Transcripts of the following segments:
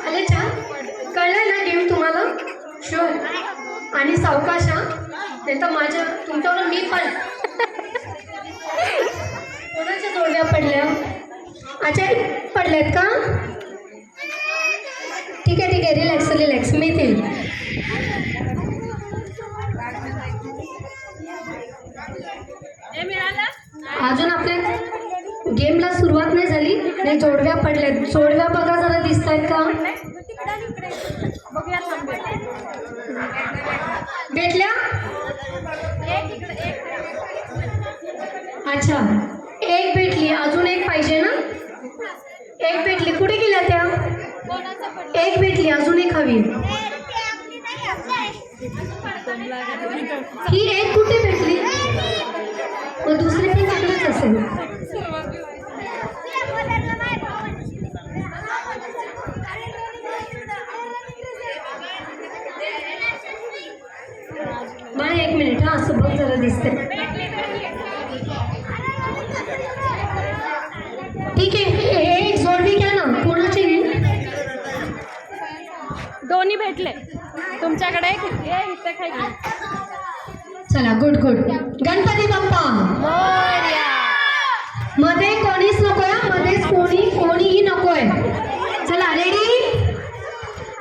आले छान कळलं ना गेम तुम्हाला शुअर आणि सावकाश हा नाही तर माझ्या तुमच्यावर मी पण कोणाच्या जोड्या पडल्या अच्छा पडल्यात का ठीक आहे रिलॅक्स रिलॅक्स मी ते अजून आपल्या गेमला सुरुवात नाही झाली नाही जोडव्या पडल्यात जोडव्या बघा जरा दिसत आहेत का भेटल्या अच्छा एक भेटली अजून एक पाहिजे ना एक भेटली कुठे गेल्या त्या एक भेटली अजून एक हवी ही एक कुठे भेटली मग दुसरी पण तिकडेच असेल मला एक मिनिट हा असं बघ जरा दिसते ठीक आहे हे एक जोडवी घ्या ना कोणाची दोन्ही भेटले तुमच्याकडे चला गुड गणपती बाप्पा मध्ये कोणीच नकोय मध्येच कोणीही नकोय चला रेडी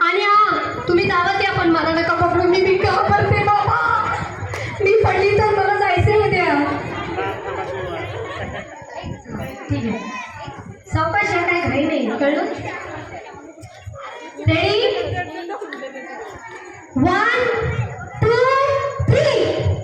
आणि हा तुम्ही दावत या पण मला नका पकडून मी घाबरते बाबा मी पडली तर मला जायचे उद्या ठीक आहे सावकाश काय घाई नाही कळलं रेडी 1 2 3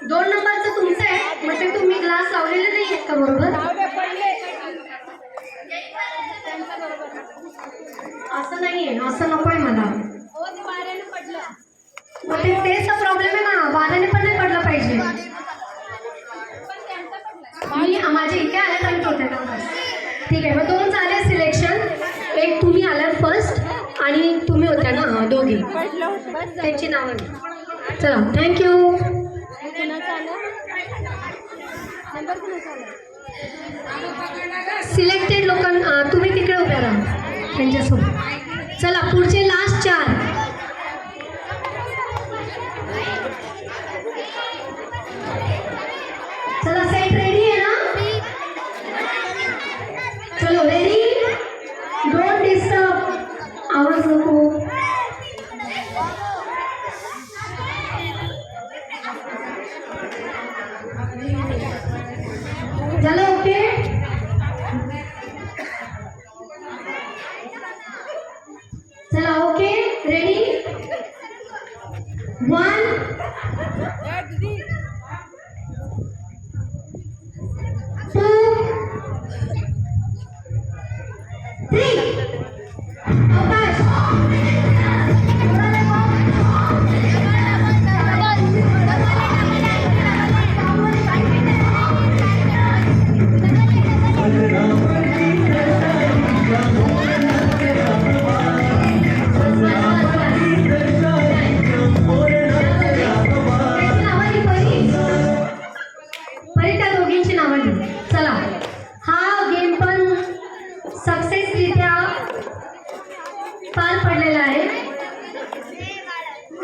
2 नंबरचं तुमचं आहे मग ते तुम्ही ग्लास लावलेले नाही आहेत का बरोबर असं नाहीये असं नकोय मला मग तेच प्रॉब्लेम आहे ना वाऱ्याने पण नाही पडलं पाहिजे मी माझे इथे आल्यापर्यंत होते ना ठीक आहे मग 2 झाले सिलेक्शन एक तुम्ही आलात फर्स्ट आणि तुम्ही होत्या ना दोघी त्यांची नावं चला थँक्यू सिलेक्टेड लोकांना तुम्ही तिकडे उभ्या राहा त्यांच्यासोबत चला पुढचे लास्ट 4 चला सेट रेडी आहे ना चलो रेडी डोंट डिस्टर्ब आवाज नको चलो ओके चला ओके रेडी 1 2 3 अवकाश पार पड़ने है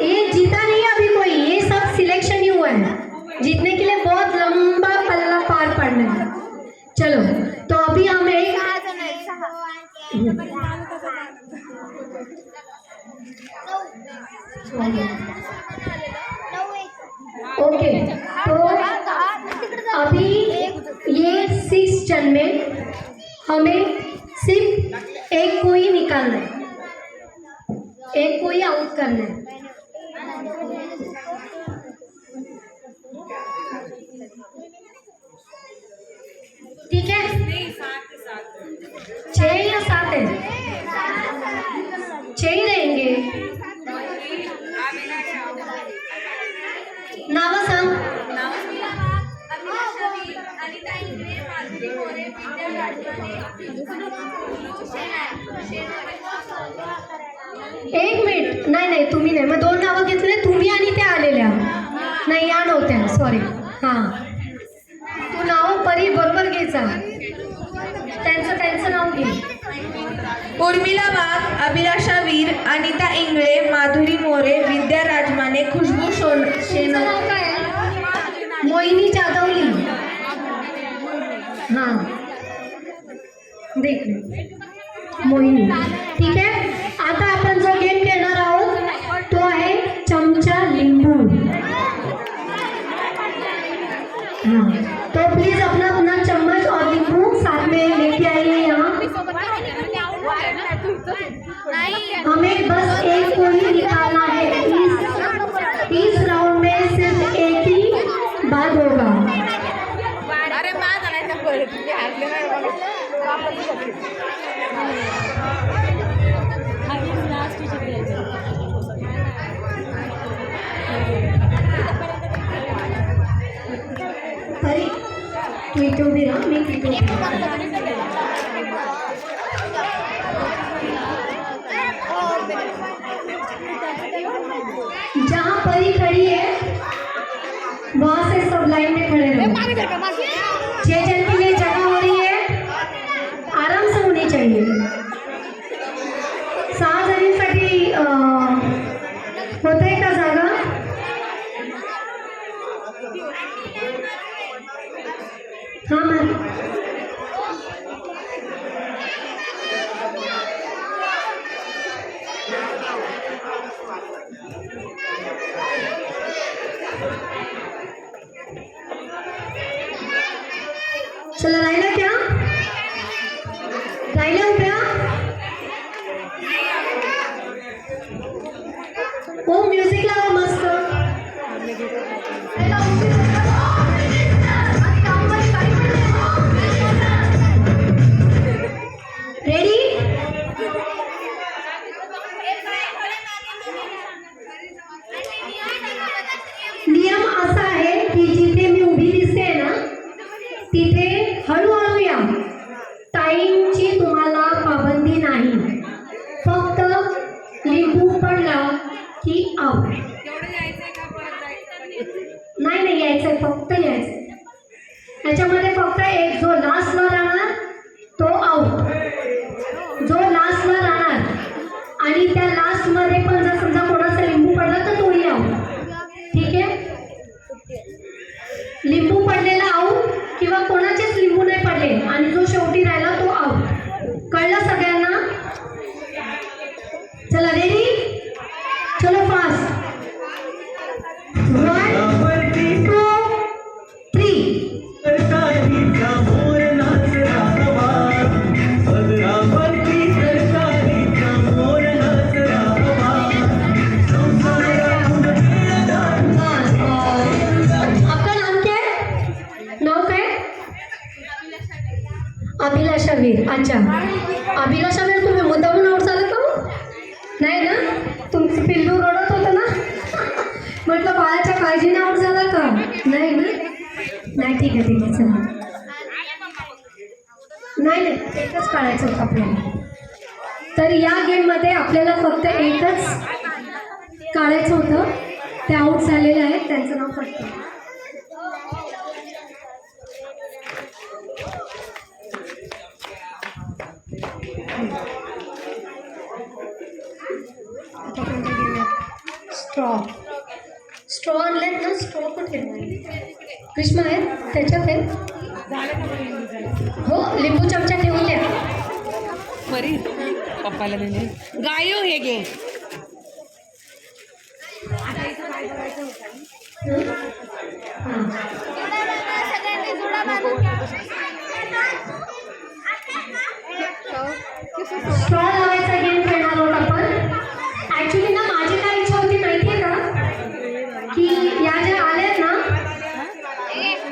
ये जीता नहीं है अभी कोई ये सब सिलेक्शन ही हुआ है जीतने के लिए बहुत लंबा पल्ला पार पड़ना है चलो तो अभी हम एक ओके तो अभी ये 6 जन में हमें सिर्फ एक को ही निकालना है एक को ही आउट करना है नावं सांग. एक मिनिट, नाही तुम्ही नाही, मग 2 नावं घेतले तुम्ही आणि त्या आलेल्या नाही, या नव्हत्या, सॉरी. हां, तू नाव परी बरोबर घ्यायचा, त्यांचं नाव घे. उर्मिला वाघ, अभिलाषा वीर, अनिता इंगळे, माधुरी मोरे, विद्या राजमाने, खुशबू शेन, नाव काय? मोहिनी जाधवली. हां, देख मोहिनी. ठीक आहे, आता आपण जो गेम खेळणार आहोत तो आहे चमचा लिंबू. हाँ, तो प्लीज अपना चम्मच और नींबू साथ में लेके आइए यहाँ. हमें बस एक को ही निकालना है. इस राउंड में सिर्फ एक ही बात होगा. अरे तू इथे उभी राहा, मी तिथे उभी राहते. जहाँ परी खड़ी है वहां से सब लाइन में खड़े रहो. 6 जन के लिए जगह हो रही है, आराम से होनी चाहिए. 6 जणींसाठी होतंय का जागा? हाँ मैम. चला राहिला क्या? राहिल्या उभ्या? हो, म्युझिक लावा मस्त. रेडी? नियम असा आहे की जिथे मी उभी दिसते ना तिथे हळूहळू या. टाइमची तुम्हाला पाबंदी नाही, फक्त लिंबू पडला की आउट. नाही यायचंय, फक्त यायचंय. त्याच्यामध्ये फक्त एक जो लास्टला राहणार तो आउट, जो लास्टला राहणार आणि त्या लास्टमध्ये पण जर समजा कोणाचा लिंबू पडला तर तोही आउट. ठीक आहे, लिंबू पडलेला आउट किंवा कोणाचेच लिंबू नाही पडले आणि जो शेवटी राहिला तो आउट. कळलं सगळ्यांना? चला रेडी, चलो फास्ट. 1 2 3. अभिलाषा वीर. अच्छा, अभिलाषा वीर, तुम्ही मुद्दामून आउट झालं का? नाही ना, तुमचं पिल्लू रडत होतं ना, म्हटलं बाळाच्या काळजीने आउट झाला का? नाही ना, नाही. ठीक आहे चला. नाही एकच काढायचं होतं आपल्याला. तर या गेममध्ये आपल्याला फक्त एकच काढायचं होतं. ते आउट झालेले आहेत, त्यांचं नाव पडतं. स्ट्रॉ आणलेत ना, स्ट्रॉ पण ठेवणार. ग्रीष्मा आहेत त्याच्यात आहे. हो, लिंबू चमचा ठेवून द्या. परी पप्पाला दिले गायो हे घे. स्ट्रॉ लावायचा गेम खेळणार आहोत आपण. ॲक्च्युली ना माझी काय इच्छा होती माहिती आहे का, की या ज्या आल्यात ना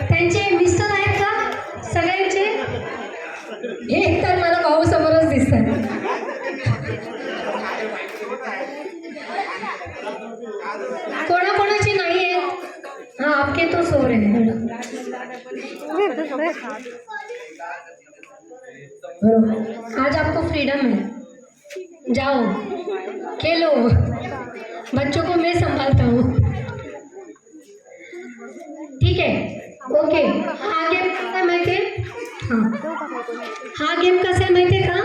त्यांचे मिस्टर आहेत का सगळ्यांचे? हे तर मला भाऊ समोरच दिसतात. कोणाकोणाचे नाही आहेत के तो सो रहे हैं। आज आपको फ्रीडम है, जाओ खेलो, बच्चों को मैं संभालता हूँ, ठीक है? ओके, हा गेम कसा आहे माहिती आहे? हा गेम कसा आहे माहिती आहे का?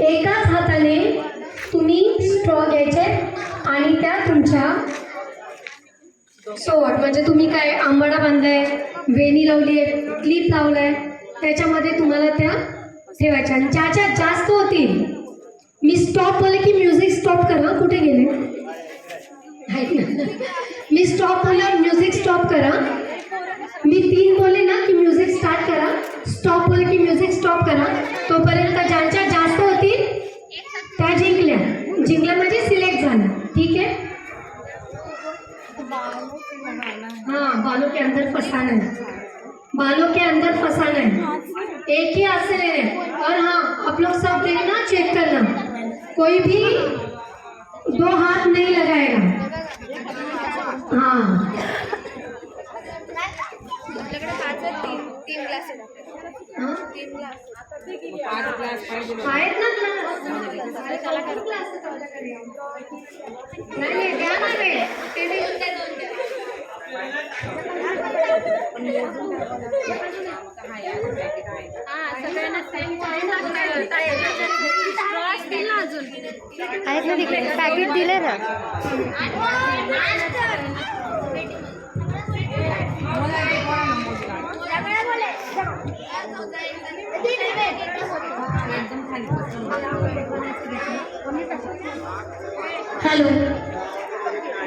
एकाच हाताने तुम्ही स्ट्रॉ घ्यायचे आणि त्या तुमच्या सोबत, म्हणजे तुम्ही काय आंबाडा बांधलाय, वेणी लावली आहे, क्लिप लावलाय, त्याच्यामध्ये तुम्हाला त्या ठेवायच्या आणि ज्याच्या जास्त होतील, मी स्टॉप बोलले की म्युझिक स्टॉप करा. कुठे गेले? आहेत ना? मी स्टॉप बोलल्यावर म्युझिक स्टॉप करा. मी 3 बोलले ना की म्युझिक स्टार्ट करा. स्टॉप बोलले की म्युझिक स्टॉप करा. तोपर्यंत ज्यांच्या जास्त होतील त्या जिंकल्या म्हणजे सिलेक्ट झाल्या, ठीक है? हाँ, बालों के अंदर फंसाना है, बालों के अंदर फंसाना है, एक ही हाथ से ले रहे हैं. और हाँ, आप लोग सब देखना, चेक करना, कोई भी 2 हाथ नहीं लगाएगा. हाँ, आहेत ना क्लास? नाही द्या ना रे, ते देऊन द्या 2 द्या. सगळ्यांना सेम असतील ना अजून? आहेत ना तिकडे, पॅकेट दिले ना. हेलो,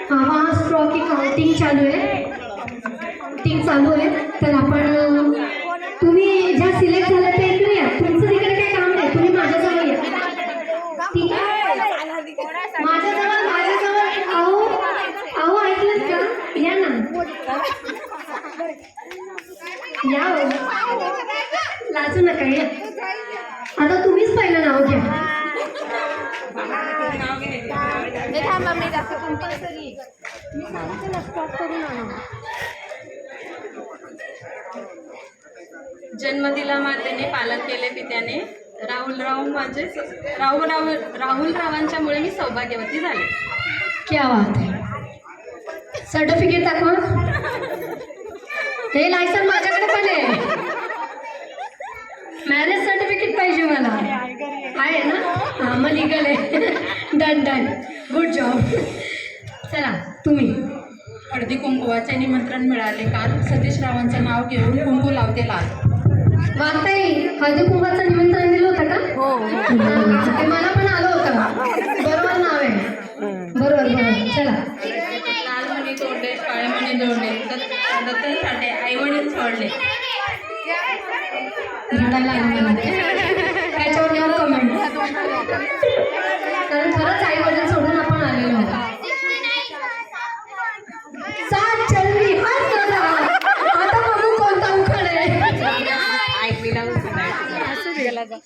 हाँ, वहाँ स्ट्रॉ की काउंटिंग चालू आहे. तर आपण तुम्ही ज्या सिलेक्ट झाल्या त्या इकडे या. तुमचं तिकडे काही काम नाही, तुम्ही माझ्याजवळ या, ठीक आहे? माझ्याजवळ अहो ऐकलं का? या ना, या हो. लाजू नका, या. आता तुम्हीच पहिलं नाव घ्या. जन्म दिला मातेने, पालन केले पित्याने, राहुलरावांच्यामुळे मी सौभाग्यवती झाले. क्या बात है. सर्टिफिकेट दाखवा. हे लायसन माझ्याकडे पण आहे. मॅरेज सर्टिफिकेट पाहिजे मला. आहे ना? हां, मग लिगल आहे. Done, good job. चला तुम्ही. हळदी कुंकुवाचे निमंत्रण मिळाले काल, सतीश रावांचं नाव घेऊन कुंकू लावते लाल. वागताई, हळदी कुंकवाचं निमंत्रण दिलं होतं का? हो, ते मला पण आलं होतं. बरोबर नाव आहे. बरोबर. चला. लाल मणी तोडले, काळे मणी जोडले, दत्तनसाठी आई वडील सोडले. रडायला लागलं त्याच्यावर नो कमेंट, कारण खरंच आई वडील सोडून आपण आलेलो आहोत. सात चलनी हस रहा. आता बघू कोणता उखाण आहे.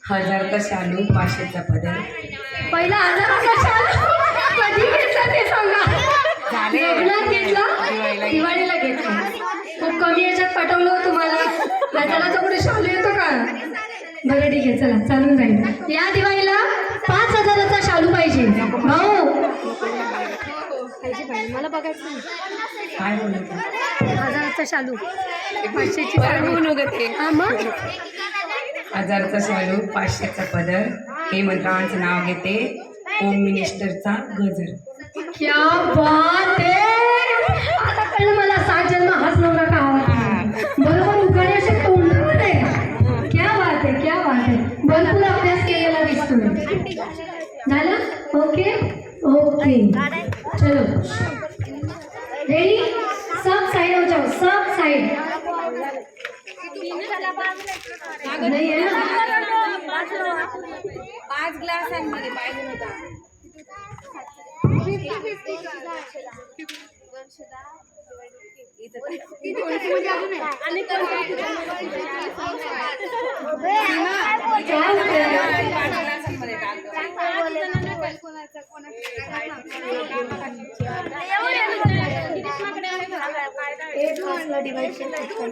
हजारचा शालू, 500चा पदर. पहिला 1000चा शालू कधी घेतला ते सांगा. लग्नात घेतला, दिवाळीला घेतला. खूप कमी याच्यात पटवलं हो तुम्हाला. त्याला तर कुठे शालू येतो का? बरं ठीक आहे, चला चालून जाईल. या दिवाळीला 5000चा शालू पाहिजे. भाऊ मला बघायचं काय बोलत 1000चा शालू, 500ची साडी. हा मग 1000चा शालू, 500चा पदर. हे मंत्रावांचं नाव घेते, होम मिनिस्टरचा गजर. क्या बात आहे. आता कळलं मला 7 जन्म हाच नवरा का आवडतो. बरोबर उखाणे असे तोंडावर आहे. क्या बात आहे. भरपूर अभ्यास केलेला दिसतोय. झालं? ओके. चलो रेडी. सब साइड हो जाओ, सब साइड. नहीं है ना? 5 ग्लासांमध्ये पाहिजे होता. कोणाचं 8 हार्टला डिवाइड